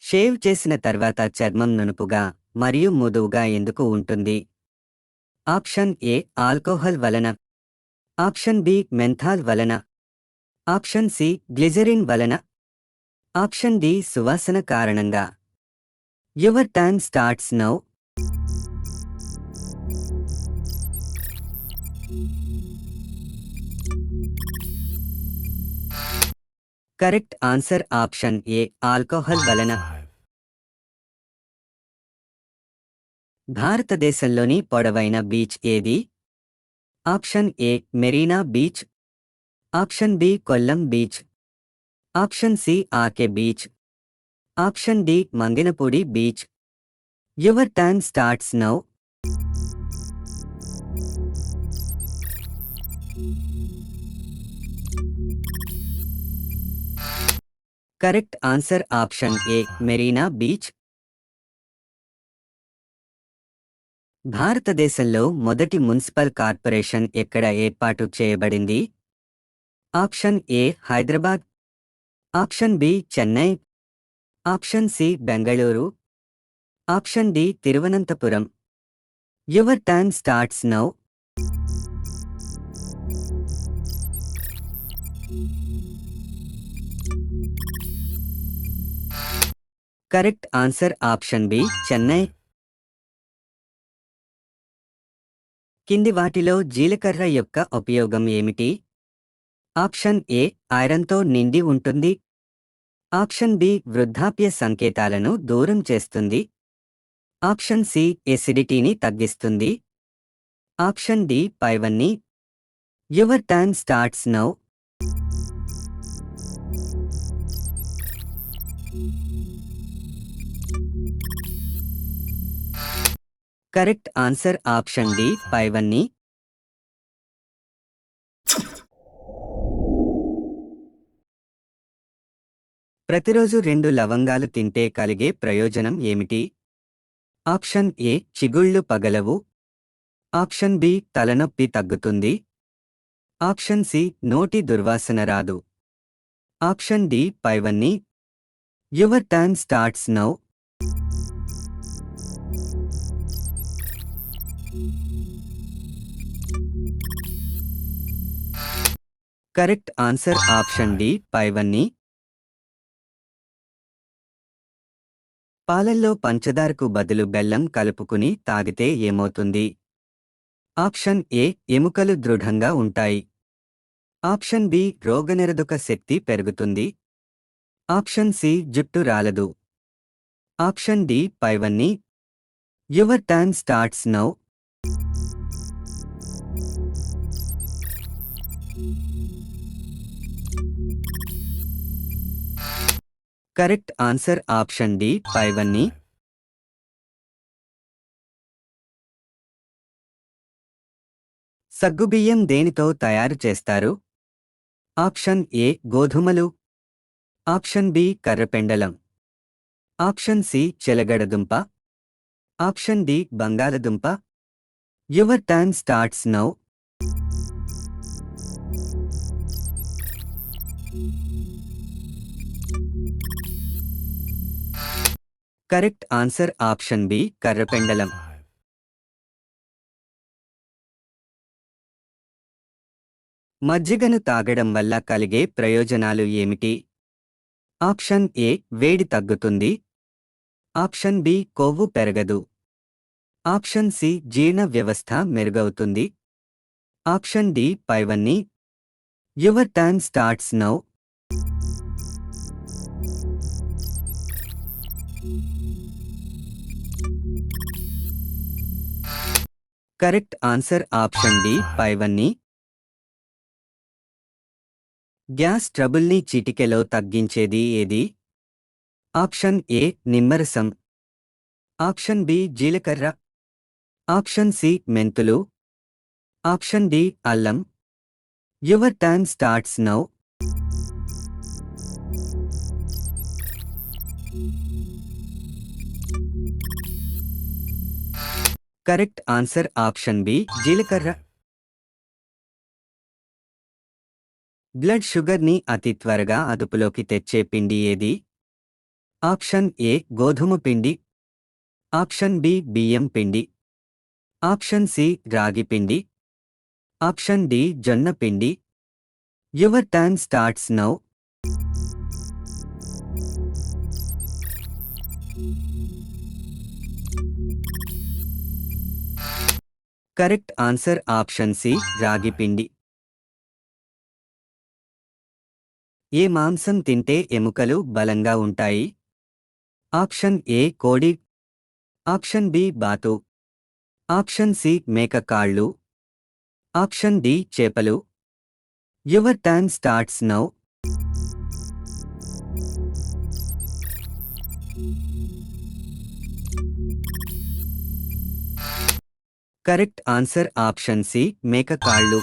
Shave చేసిన తర్వాత చర్మం నునుపుగా మరియు మృదువుగా ఎందుకు ఉంటుంది? ఆప్షన్ ఏ ఆల్కహాల్ వలన, ఆప్షన్ బి మెంథాల్ వలన, ఆప్షన్ సి గ్లిజరిన్ వలన, ఆప్షన్ డి సువాసన కారణంగా. Your time starts now. Correct answer option A alcohol వలన. భారతదేశంలోని పొడవైన బీచ్ ఏది? Option A Marina beach, option B Kollam beach, option C RK beach, option D Manginapudi beach. Your time starts now. Correct answer option A Marina beach. భారతదేశంలో మొదటి municipal corporation ఎక్కడ ఏర్పాటు చేయబడింది? Option A Hyderabad, option B Chennai, option C Bengaluru, option D Thiruvananthapuram. Your time starts now. Correct answer option B Chennai. కింది వాటిలో జీలకర్ర యొక్క ఉపయోగం ఏమిటి? ఆప్షన్ ఏ ఐరన్తో నిండి ఉంటుంది, ఆప్షన్ బి వృద్ధాప్య సంకేతాలను దూరం చేస్తుంది, ఆప్షన్ సి ఎసిడిటీని తగ్గిస్తుంది, ఆప్షన్ డి పైవన్నీ. Your time starts now. Correct answer option D పైవన్నీ. ప్రతిరోజు 2 లవంగాలు తింటే కలిగే ప్రయోజనం ఏమిటి? ఆప్షన్ ఏ చిగుళ్ళు పగలవు, ఆప్షన్ బి తలనొప్పి తగ్గుతుంది, ఆప్షన్ సి నోటి దుర్వాసన రాదు, ఆప్షన్ డి పైవన్నీ. Your time starts now. Correct answer option D పైవన్నీ. పాలల్లో పంచదారకు బదులు బెల్లం కలుపుకుని తాగితే ఏమవుతుంది? ఆప్షన్ ఏ ఎముకలు దృఢంగా ఉంటాయి, ఆప్షన్ బి రోగనిరోధక శక్తి పెరుగుతుంది, ఆప్షన్ సి జుట్టు రాలదు, ఆప్షన్ డి పైవన్నీ. Your time starts now. Correct answer option D పైవన్నీ. సగ్గుబియ్యం దేనితో తయారు చేస్తారు? ఆప్షన్ ఏ గోధుమలు, ఆప్షన్ బి కర్రపెండలం, ఆప్షన్ సి చెలగడదుంప, ఆప్షన్ డి బంగాళదుంప. Your time starts now. Correct answer option B కర్రపెండలం. మజ్జిగను తాగడం వల్ల కలిగే ప్రయోజనాలు ఏమిటి? ఆప్షన్ ఏ వేడి తగ్గుతుంది, ఆప్షన్ బి కొవ్వు పెరగదు, ఆప్షన్ సి జీర్ణ వ్యవస్థ మెరుగవుతుంది, ఆప్షన్ డి పైవన్నీ. Your time starts now. Correct answer option D పైవన్నీ. గ్యాస్ ట్రబుల్ని చిటికెలో తగ్గించేది ఏది? ఆప్షన్ ఏ నిమ్మరసం, ఆప్షన్ బి జీలకర్ర, ఆప్షన్ సి మెంతులు, ఆప్షన్ డి అల్లం. Your time starts now. Correct answer option B జీలకర్ర. బ్లడ్ షుగర్ని అతి త్వరగా అదుపులోకి తెచ్చే పిండి ఏది? ఆప్షన్ ఏ గోధుమ పిండి, ఆప్షన్ బి బియ్యం పిండి, ఆప్షన్ సి రాగి పిండి, ఆప్షన్ డి జొన్న పిండి. Your turn starts now. Correct answer option C రాగి పిండి. ఏ మాంసం తింటే ఎముకలు బలంగా ఉంటాయి? ఆప్షన్ ఏ కోడి, ఆప్షన్ బి బాతు, ఆప్షన్ సి మేక కాళ్ళు, ఆప్షన్ డి చేపలు. Your turn starts now. Correct answer option C మేక కాళ్ళు.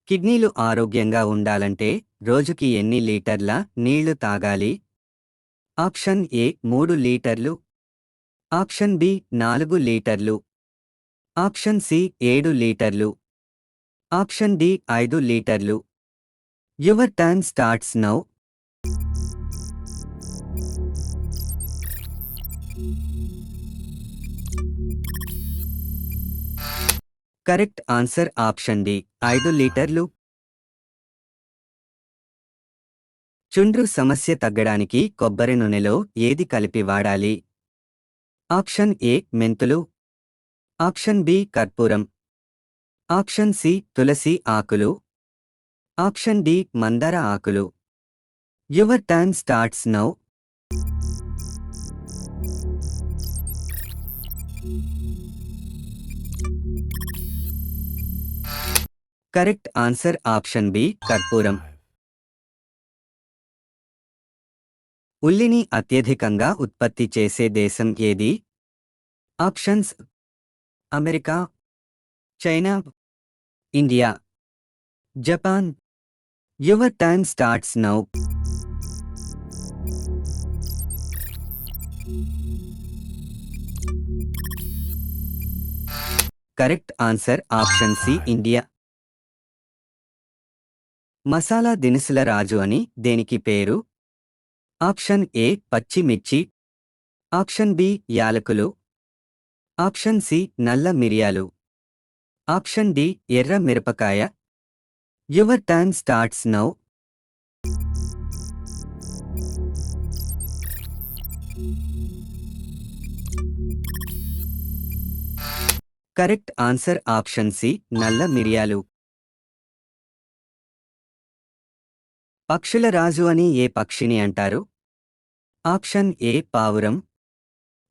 కిడ్నీలు ఆరోగ్యంగా ఉండాలంటే రోజుకి ఎన్ని లీటర్ల నీళ్లు తాగాలి? ఆప్షన్ ఏ 3 లీటర్లు, ఆప్షన్ బి 4 లీటర్లు, ఆప్షన్ సి 7 లీటర్లు, ఆప్షన్ డి 5 లీటర్లు. Your turn starts now. Correct answer option D 5 లీటర్లు. చుండ్రు సమస్య తగ్గడానికి కొబ్బరి నూనెలో ఏది కలిపి వాడాలి? ఆప్షన్ ఏ మెంతులు, ఆప్షన్ బి కర్పూరం, ఆప్షన్ సి తులసి ఆకులు, ఆప్షన్ డి మందార ఆకులు. Your turn starts now. Correct answer option B కర్పూరం. ఉల్లిని అత్యధికంగా ఉత్పత్తి చేసే దేశం ఏది? ఆప్షన్స్ అమెరికా, చైనా, ఇండియా, జపాన్. Your turn starts now. Correct answer option C India. మసాలా దినుసుల రాజు అని దేనికి పేరు? ఆప్షన్ ఏ పచ్చిమిర్చి, ఆప్షన్ బి యాలకులు, ఆప్షన్ సి నల్ల మిరియాలు, ఆప్షన్ డి ఎర్ర మిరపకాయ. Your turn starts now. Correct answer option C నల్ల మిరియాలు. పక్షుల రాజు అని ఏ పక్షిని అంటారు? ఆప్షన్ ఏ పావురం,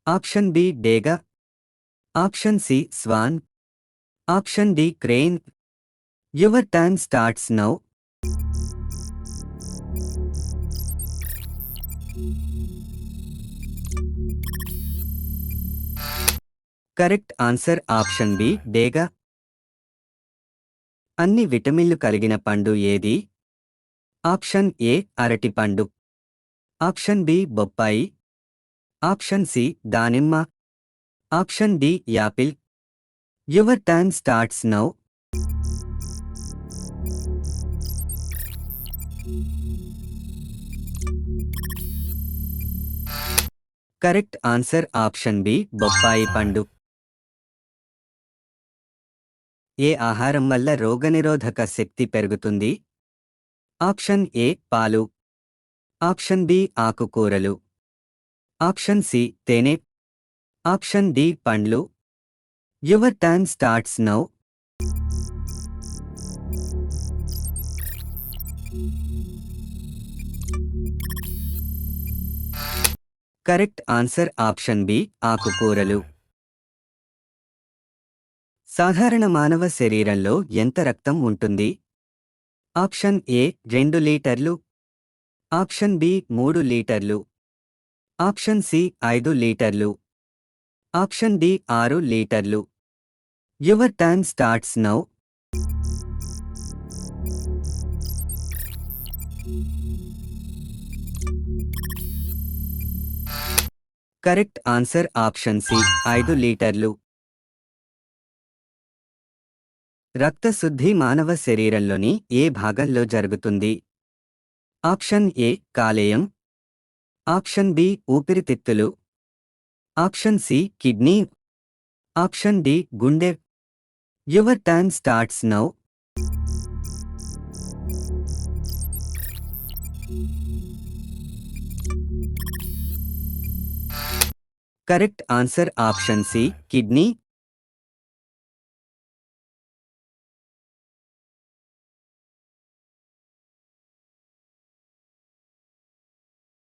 ఆప్షన్ బి డేగ, option C swan, option D crane. Your turn starts now. Correct answer option B డేగ. అన్ని విటమిన్లు కలిగిన పండు ఏది? ఆప్షన్ ఏ అరటిపండు, ఆప్షన్ బి బొప్పాయి, ఆప్షన్ సి దానిమ్మ, option D apple. Your turn starts now. Correct answer option B బొప్పాయి పండు. ఏ ఆహారం వల్ల రోగనిరోధక శక్తి పెరుగుతుంది? ఆప్షన్ ఏ పాలు, ఆప్షన్ బి ఆకుకూరలు, ఆప్షన్ సి తేనె, ఆప్షన్ డి పండ్లు. Your turn starts now. Correct answer option B ఆకుకూరలు. సాధారణ మానవ శరీరంలో ఎంత రక్తం ఉంటుంది? ఆప్షన్ ఏ 2 లీటర్లు, ఆప్షన్ బి 3 లీటర్లు, ఆప్షన్ సి 5 లీటర్లు, ఆప్షన్ డి 6 లీటర్లు. Your turn starts now. Correct answer option C 5 లీటర్లు. రక్తశుద్ధి మానవ శరీరంలోని ఏ భాగంలో జరుగుతుంది? ఆప్షన్ ఏ కాలేయం, ఆప్షన్ బి ఊపిరితిత్తులు, option C kidney, option D గుండె. Your time starts now. Correct answer option C kidney.